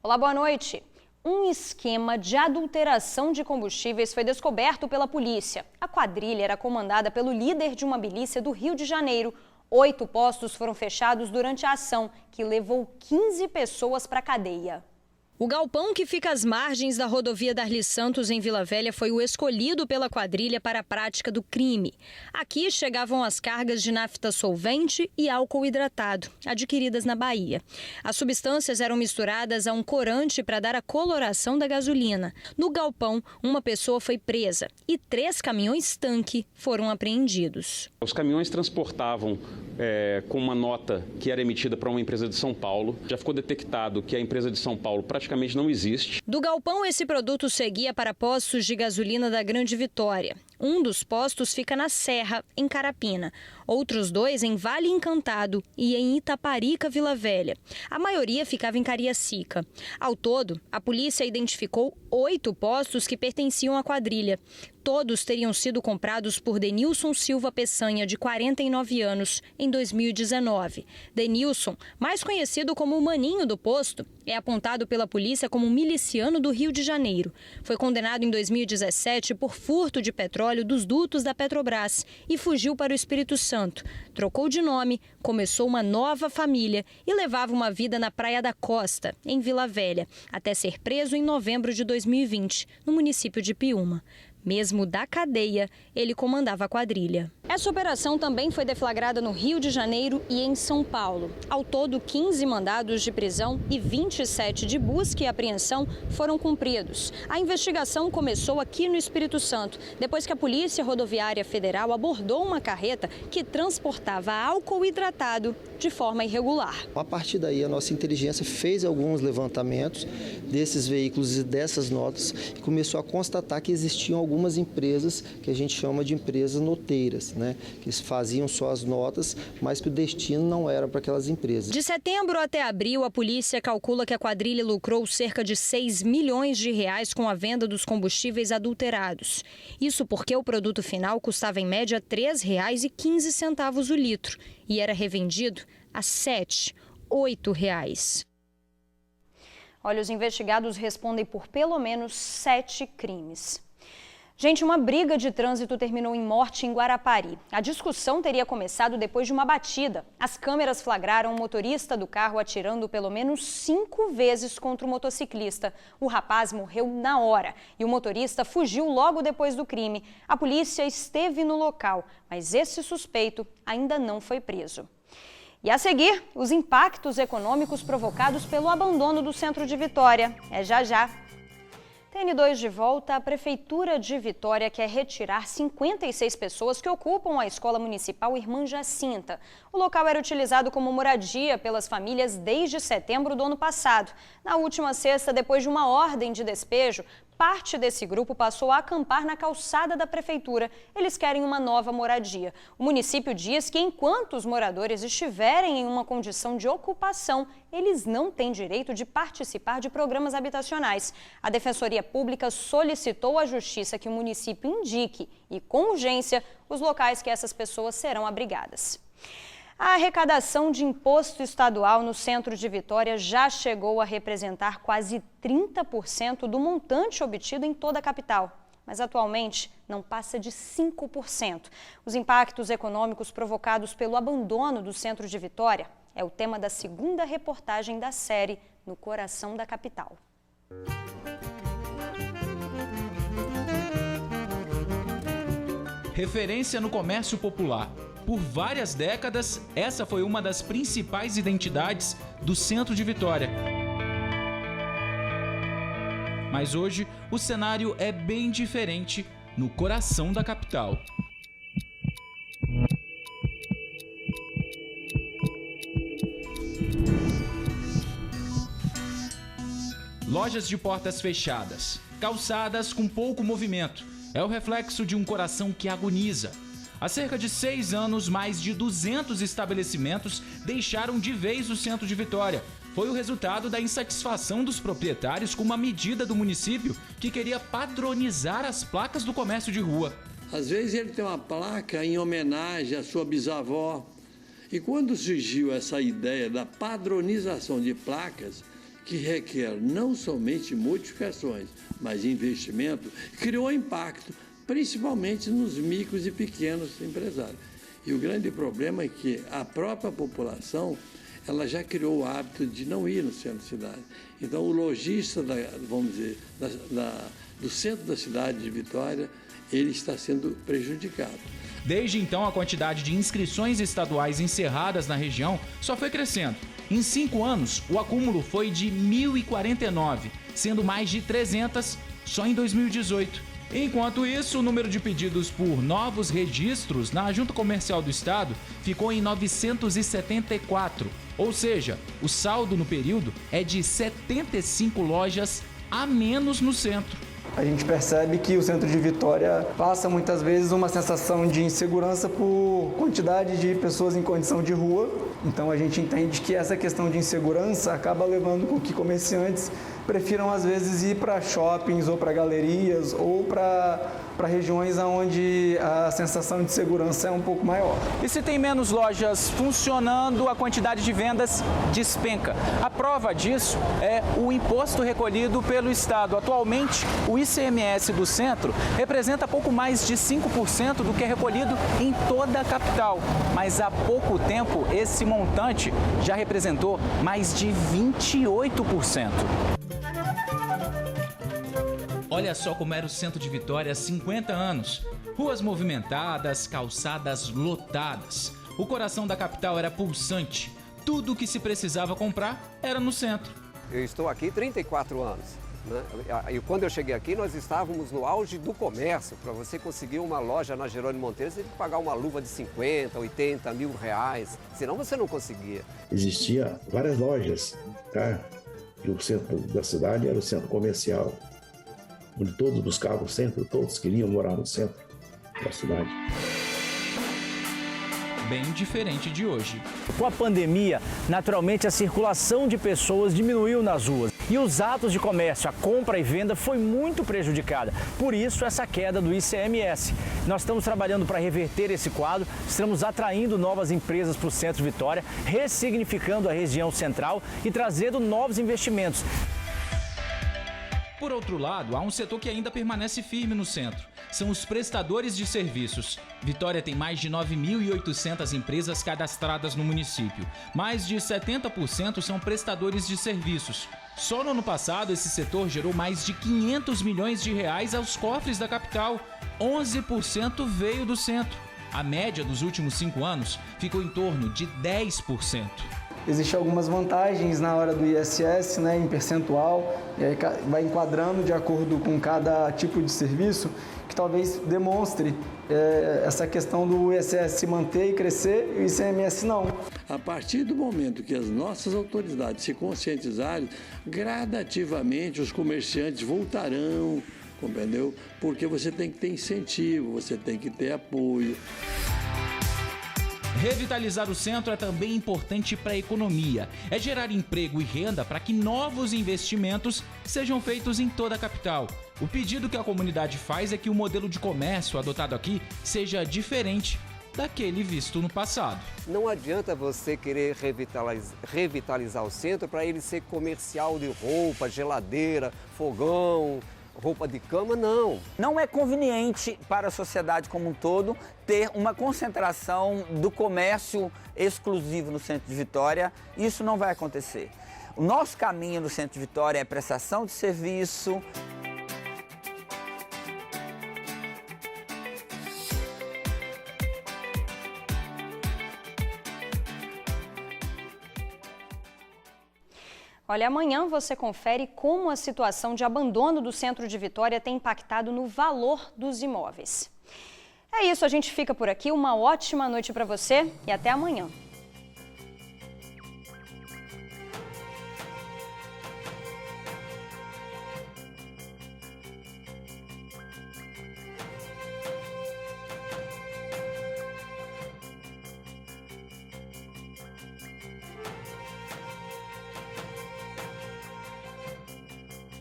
Olá, boa noite. Um esquema de adulteração de combustíveis foi descoberto pela polícia. A quadrilha era comandada pelo líder de uma milícia do Rio de Janeiro. 8 postos foram fechados durante a ação, que levou 15 pessoas para a cadeia. O galpão, que fica às margens da rodovia Darli Santos, em Vila Velha, foi o escolhido pela quadrilha para a prática do crime. Aqui chegavam as cargas de nafta solvente e álcool hidratado, adquiridas na Bahia. As substâncias eram misturadas a um corante para dar a coloração da gasolina. No galpão, uma pessoa foi presa e 3 caminhões-tanque foram apreendidos. Os caminhões transportavam com uma nota que era emitida para uma empresa de São Paulo. Já ficou detectado que a empresa de São Paulo praticamente não existe. Do galpão, esse produto seguia para postos de gasolina da Grande Vitória. Um dos postos fica na Serra, em Carapina. Outros 2 em Vale Encantado e em Itaparica, Vila Velha. A maioria ficava em Cariacica. Ao todo, a polícia identificou 8 postos que pertenciam à quadrilha. Todos teriam sido comprados por Denilson Silva Peçanha, de 49 anos, em 2019. Denilson, mais conhecido como o Maninho do posto, é apontado pela polícia como um miliciano do Rio de Janeiro. Foi condenado em 2017 por furto de petróleo dos dutos da Petrobras e fugiu para o Espírito Santo. Trocou de nome, começou uma nova família e levava uma vida na Praia da Costa, em Vila Velha, até ser preso em novembro de 2020, no município de Piúma. Mesmo da cadeia, ele comandava a quadrilha. Essa operação também foi deflagrada no Rio de Janeiro e em São Paulo. Ao todo, 15 mandados de prisão e 27 de busca e apreensão foram cumpridos. A investigação começou aqui no Espírito Santo, depois que a Polícia Rodoviária Federal abordou uma carreta que transportava álcool hidratado de forma irregular. A partir daí, a nossa inteligência fez alguns levantamentos desses veículos e dessas notas e começou a constatar que existiam algumas empresas que a gente chama de empresas noteiras, que faziam só as notas, mas que o destino não era para aquelas empresas. De setembro até abril, a polícia calcula que a quadrilha lucrou cerca de 6 milhões de reais com a venda dos combustíveis adulterados. Isso porque o produto final custava em média R$ 3,15 o litro e era revendido a R$ 7, R$ 8. Olha, os investigados respondem por pelo menos 7 crimes. Gente, uma briga de trânsito terminou em morte em Guarapari. A discussão teria começado depois de uma batida. As câmeras flagraram o motorista do carro atirando pelo menos 5 vezes contra o motociclista. O rapaz morreu na hora e o motorista fugiu logo depois do crime. A polícia esteve no local, mas esse suspeito ainda não foi preso. E a seguir, os impactos econômicos provocados pelo abandono do centro de Vitória. É já já. TN2 de volta. A Prefeitura de Vitória quer retirar 56 pessoas que ocupam a Escola Municipal Irmã Jacinta. O local era utilizado como moradia pelas famílias desde setembro do ano passado. Na última sexta, depois de uma ordem de despejo, parte desse grupo passou a acampar na calçada da prefeitura. Eles querem uma nova moradia. O município diz que enquanto os moradores estiverem em uma condição de ocupação, eles não têm direito de participar de programas habitacionais. A Defensoria Pública solicitou à Justiça que o município indique, e com urgência, os locais que essas pessoas serão abrigadas. A arrecadação de imposto estadual no centro de Vitória já chegou a representar quase 30% do montante obtido em toda a capital. Mas atualmente não passa de 5%. Os impactos econômicos provocados pelo abandono do centro de Vitória é o tema da segunda reportagem da série No Coração da Capital. Referência no comércio popular. Por várias décadas, essa foi uma das principais identidades do centro de Vitória. Mas hoje, o cenário é bem diferente no coração da capital. Lojas de portas fechadas, calçadas com pouco movimento. É o reflexo de um coração que agoniza. Há cerca de 6 anos, mais de 200 estabelecimentos deixaram de vez o centro de Vitória. Foi o resultado da insatisfação dos proprietários com uma medida do município que queria padronizar as placas do comércio de rua. Às vezes ele tem uma placa em homenagem à sua bisavó. E quando surgiu essa ideia da padronização de placas, que requer não somente modificações, mas investimento, criou impacto, principalmente nos micros e pequenos empresários. E o grande problema é que a própria população, ela já criou o hábito de não ir no centro da cidade. Então, o lojista, do centro da cidade de Vitória, ele está sendo prejudicado. Desde então, a quantidade de inscrições estaduais encerradas na região só foi crescendo. Em 5 anos, o acúmulo foi de 1.049, sendo mais de 300 só em 2018. Enquanto isso, o número de pedidos por novos registros na Junta Comercial do Estado ficou em 974, ou seja, o saldo no período é de 75 lojas a menos no centro. A gente percebe que o centro de Vitória passa muitas vezes uma sensação de insegurança por quantidade de pessoas em condição de rua. Então a gente entende que essa questão de insegurança acaba levando com que comerciantes prefiram às vezes ir para shoppings ou para galerias ou para regiões onde a sensação de segurança é um pouco maior. E se tem menos lojas funcionando, a quantidade de vendas despenca. A prova disso é o imposto recolhido pelo Estado. Atualmente, o ICMS do centro representa pouco mais de 5% do que é recolhido em toda a capital. Mas há pouco tempo, esse montante já representou mais de 28%. Olha só como era o centro de Vitória há 50 anos. Ruas movimentadas, calçadas lotadas. O coração da capital era pulsante. Tudo o que se precisava comprar era no centro. Eu estou aqui 34 anos. Né? E quando eu cheguei aqui, nós estávamos no auge do comércio. Para você conseguir uma loja na Jerônimo Monteiro, você tem que pagar uma luva de 50, 80 mil reais. Senão você não conseguia. Existia várias lojas, tá? E o centro da cidade era o centro comercial, onde todos buscavam o centro, todos queriam morar no centro da cidade. Bem diferente de hoje. Com a pandemia, naturalmente a circulação de pessoas diminuiu nas ruas e os atos de comércio, a compra e venda foi muito prejudicada. Por isso, essa queda do ICMS. Nós estamos trabalhando para reverter esse quadro, estamos atraindo novas empresas para o centro de Vitória, ressignificando a região central e trazendo novos investimentos. Por outro lado, há um setor que ainda permanece firme no centro. São os prestadores de serviços. Vitória tem mais de 9.800 empresas cadastradas no município. Mais de 70% são prestadores de serviços. Só no ano passado, esse setor gerou mais de 500 milhões de reais aos cofres da capital. 11% veio do centro. A média dos últimos 5 anos ficou em torno de 10%. Existem algumas vantagens na hora do ISS, né, em percentual, e aí vai enquadrando de acordo com cada tipo de serviço, que talvez demonstre essa questão do ISS se manter e crescer e o ICMS não. A partir do momento que as nossas autoridades se conscientizarem, gradativamente os comerciantes voltarão, compreendeu? Porque você tem que ter incentivo, você tem que ter apoio. Revitalizar o centro é também importante para a economia. É gerar emprego e renda para que novos investimentos sejam feitos em toda a capital. O pedido que a comunidade faz é que o modelo de comércio adotado aqui seja diferente daquele visto no passado. Não adianta você querer revitalizar o centro para ele ser comercial de roupa, geladeira, fogão, roupa de cama, não. Não é conveniente para a sociedade como um todo ter uma concentração do comércio exclusivo no centro de Vitória. Isso não vai acontecer. O nosso caminho no centro de Vitória é prestação de serviço. Olha, amanhã você confere como a situação de abandono do centro de Vitória tem impactado no valor dos imóveis. É isso, a gente fica por aqui. Uma ótima noite para você e até amanhã.